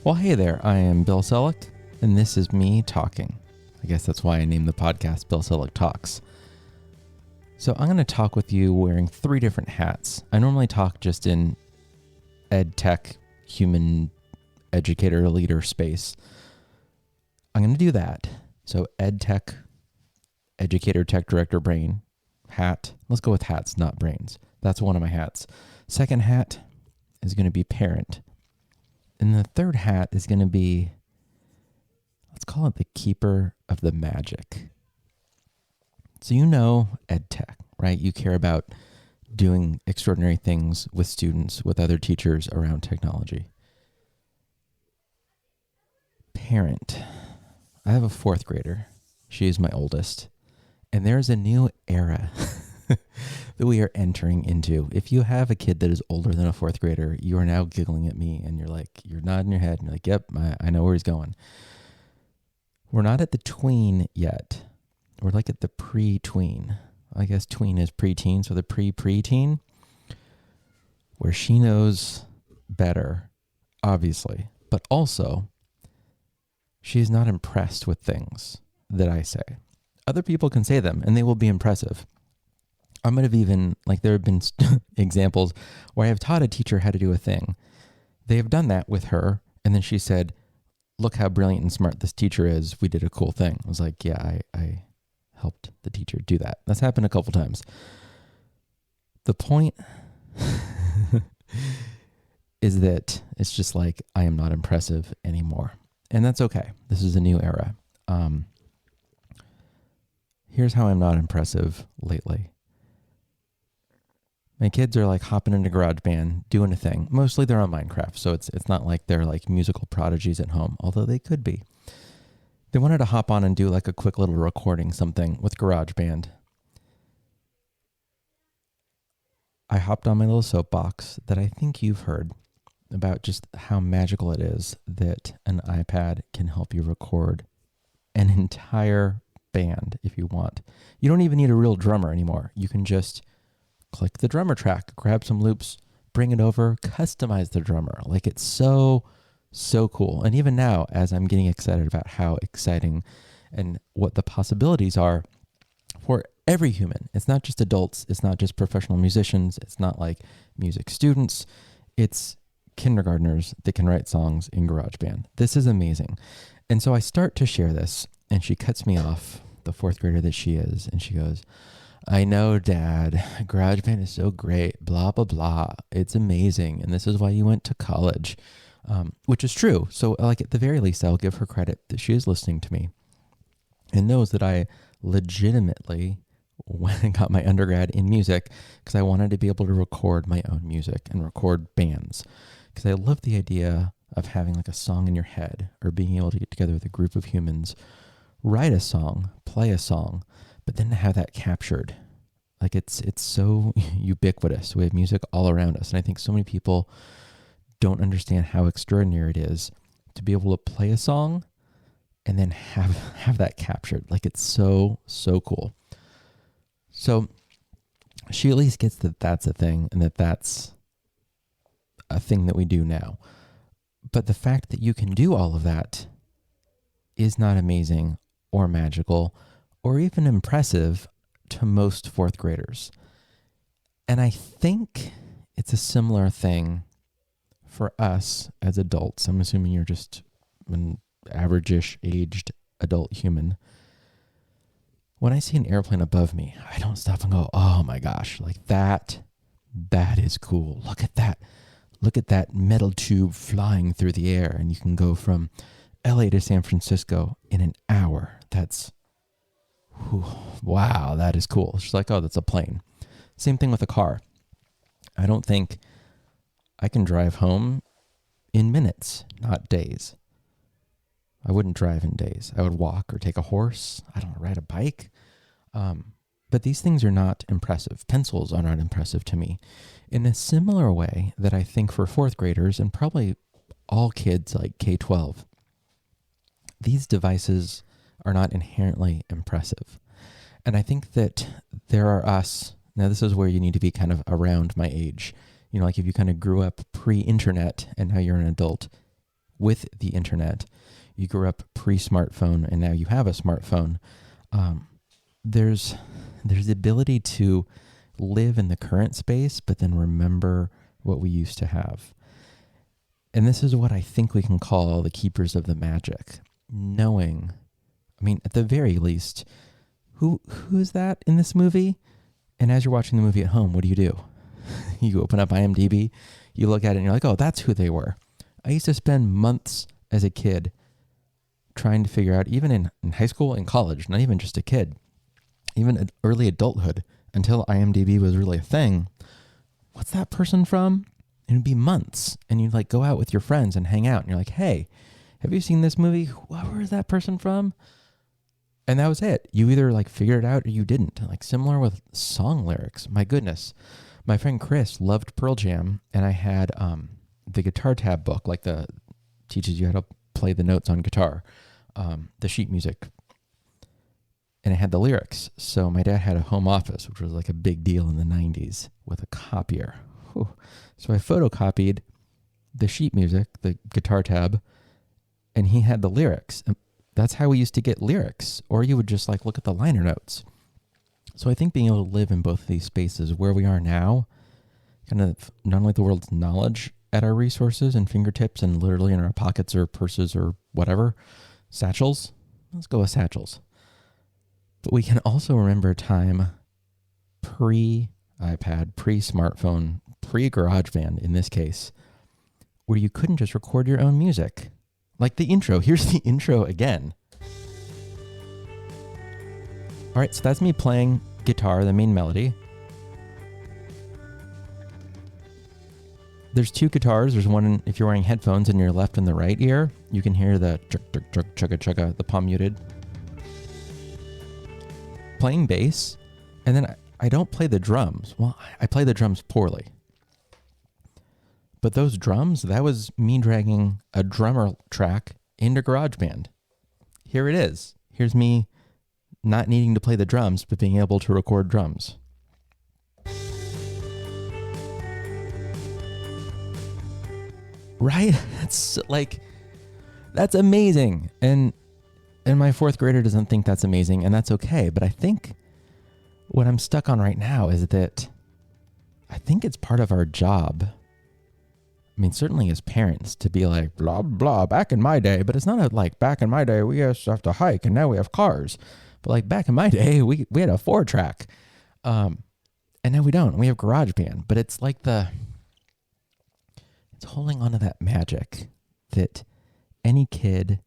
Well, hey there, I am Bill Selak, and this is me talking. I guess that's why I named the podcast Bill Selak Talks. So I'm going to talk with you wearing 3 different hats. I normally talk just in ed tech, human educator, leader space. I'm going to do that. So ed tech, educator, tech director, brain, hat. Let's go with hats, not brains. That's one of my hats. Second hat is going to be parent. And the third hat is going to be, let's call it the keeper of the magic. So you know ed tech, right? You care about doing extraordinary things with students, with other teachers around technology. Parent. I have a 4th grader. She is my oldest. And there's a new era that we are entering into. If you have a kid that is older than a 4th grader, you are now giggling at me and you're nodding your head and you're like, yep, I know where he's going. We're not at the tween yet. We're like at the pre-tween. I guess tween is preteen, so the pre-preteen, where she knows better, obviously, but also she is not impressed with things that I say. Other people can say them and they will be impressive. I might have even, there have been examples where I have taught a teacher how to do a thing. They have done that with her, and then she said, look how brilliant and smart this teacher is. We did a cool thing. I was like, yeah, I helped the teacher do that. That's happened a couple times. The point is that it's just like, I am not impressive anymore. And that's okay. This is a new era. Here's how I'm not impressive lately. My kids are hopping into GarageBand, doing a thing. Mostly they're on Minecraft, so it's not like they're musical prodigies at home, although they could be. They wanted to hop on and do a quick little recording something with GarageBand. I hopped on my little soapbox that I think you've heard about just how magical it is that an iPad can help you record an entire band if you want. You don't even need a real drummer anymore. You can just click the drummer track, grab some loops, bring it over, customize the drummer. It's so cool. And even now, as I'm getting excited about how exciting and what the possibilities are for every human. It's not just adults. It's not just professional musicians. It's not music students. It's kindergartners that can write songs in GarageBand. This is amazing. And so I start to share this, and she cuts me off, the 4th grader that she is, and she goes, I know, Dad, GarageBand is so great, blah, blah, blah. It's amazing, and this is why you went to college, which is true. So, at the very least, I'll give her credit that she is listening to me and knows that I legitimately went and got my undergrad in music because I wanted to be able to record my own music and record bands, because I love the idea of having a song in your head or being able to get together with a group of humans, write a song, play a song, but then to have that captured, it's so ubiquitous. We have music all around us. And I think so many people don't understand how extraordinary it is to be able to play a song and then have that captured. It's so cool. So she at least gets that that's a thing and that's a thing that we do now. But the fact that you can do all of that is not amazing or magical or even impressive to most 4th graders. And I think it's a similar thing for us as adults. I'm assuming you're just an average-ish aged adult human. When I see an airplane above me, I don't stop and go, oh my gosh, that is cool. Look at that. Look at that metal tube flying through the air, and you can go from LA to San Francisco in an hour. Wow, that is cool. She's like, oh, that's a plane. Same thing with a car. I don't think I can drive home in minutes, not days. I wouldn't drive in days. I would walk or take a horse. I don't know, ride a bike. But these things are not impressive. Pencils are not impressive to me. In a similar way that I think for 4th graders and probably all kids K-12, these devices are not inherently impressive. And I think that there are us, now this is where you need to be kind of around my age. If you kind of grew up pre-internet and now you're an adult, with the internet. You grew up pre-smartphone, and now you have a smartphone. There's the ability to live in the current space, but then remember what we used to have. And this is what I think we can call the keepers of the magic. Knowing, I mean, at the very least, who's that in this movie? And as you're watching the movie at home, what do? You open up IMDb, you look at it, and you're like, oh, that's who they were. I used to spend months as a kid trying to figure out, even in high school and college, not even just a kid, even in early adulthood, until IMDb was really a thing. What's that person from? And it'd be months. And you'd like go out with your friends and hang out. And you're like, hey, have you seen this movie? Where is that person from? And that was it. You either like figured it out or you didn't. Like similar with song lyrics. My goodness. My friend Chris loved Pearl Jam. And I had the guitar tab book, like the teaches you how to play the notes on guitar, the sheet music. And it had the lyrics. So my dad had a home office, which was like a big deal in the 90s, with a copier. Whew. So I photocopied the sheet music, the guitar tab, and he had the lyrics. And that's how we used to get lyrics. Or you would just like look at the liner notes. So I think being able to live in both of these spaces where we are now, kind of not only the world's knowledge at our resources and fingertips and literally in our pockets or purses or whatever, satchels. Let's go with satchels. But we can also remember time pre-iPad, pre-smartphone, pre-GarageBand in this case, where you couldn't just record your own music. Like the intro. Here's the intro again. All right, so that's me playing guitar, the main melody. There's two guitars. There's one, if you're wearing headphones in your left and the right ear, you can hear the chugga chugga, the palm muted. Playing bass, and then I don't play the drums. Well, I play the drums poorly. But those drums, that was me dragging a drummer track into GarageBand. Here it is. Here's me not needing to play the drums, but being able to record drums. Right? That's amazing. And my fourth grader doesn't think that's amazing, and that's okay. But I think what I'm stuck on right now is that I think it's part of our job. I mean, certainly as parents, to be like, blah, blah, back in my day. But it's not like, back in my day, we used to have to hike, and now we have cars. But like, back in my day, we had a 4-track. And now we don't. We have GarageBand. But it's like it's holding on to that magic that any kid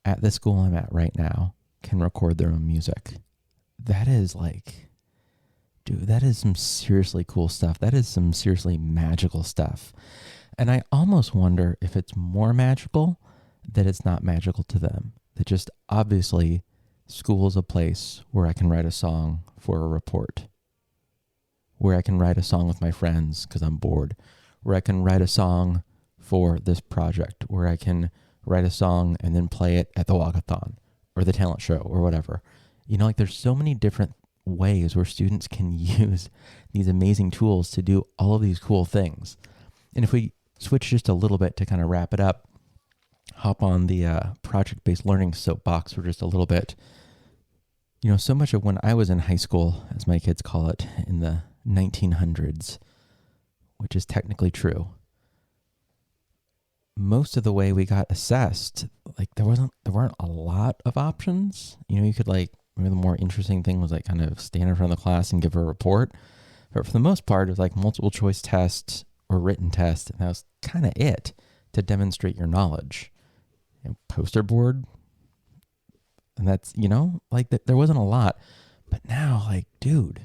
at the school I'm at right now can record their own music. That is like, dude, that is some seriously cool stuff. That is some seriously magical stuff. And I almost wonder if it's more magical that it's not magical to them. That just obviously school is a place where I can write a song for a report, where I can write a song with my friends because I'm bored, where I can write a song for this project, where I can write a song and then play it at the walkathon or the talent show or whatever. You know, like there's so many different ways where students can use these amazing tools to do all of these cool things. And if we switch just a little bit to kind of wrap it up, hop on the project-based learning soapbox for just a little bit. You know, so much of when I was in high school, as my kids call it, in the 1900s, which is technically true, most of the way we got assessed, like there weren't a lot of options. You know, you could like, maybe the more interesting thing was like kind of stand in front of the class and give a report. But for the most part, it was like multiple choice tests or written tests. And that was kind of it to demonstrate your knowledge. You know, poster board. And that's, you know, like there wasn't a lot. But now, like, dude,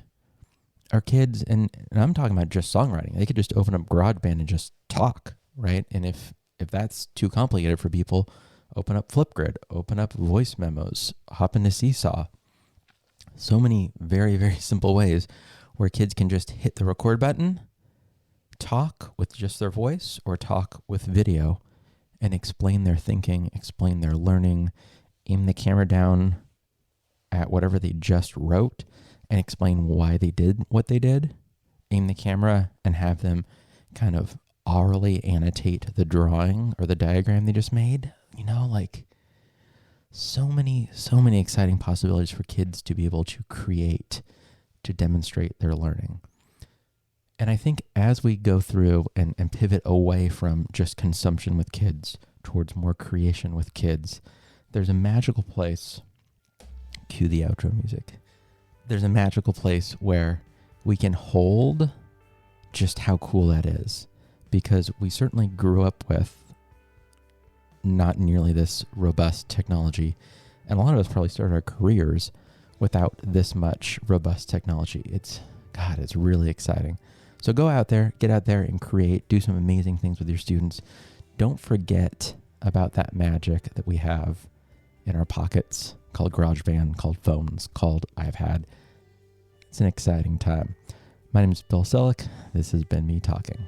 our kids, and I'm talking about just songwriting, they could just open up GarageBand and just talk, right? And if that's too complicated for people, open up Flipgrid, open up voice memos, hop into Seesaw. So many very, very simple ways where kids can just hit the record button, talk with just their voice or talk with video and explain their thinking, explain their learning, aim the camera down at whatever they just wrote and explain why they did what they did, aim the camera and have them kind of orally annotate the drawing or the diagram they just made. Like so many exciting possibilities for kids to be able to create, to demonstrate their learning. And I think as we go through and pivot away from just consumption with kids towards more creation with kids, there's a magical place, cue the outro music, there's a magical place where we can hold just how cool that is, because we certainly grew up with not nearly this robust technology, and a lot of us probably started our careers without this much robust technology. It's really exciting. So go out there, get out there and create, do some amazing things with your students. Don't forget about that magic that we have in our pockets called GarageBand, called phones, called iPad. It's an exciting time. My name is Bill Selak. This has been me talking.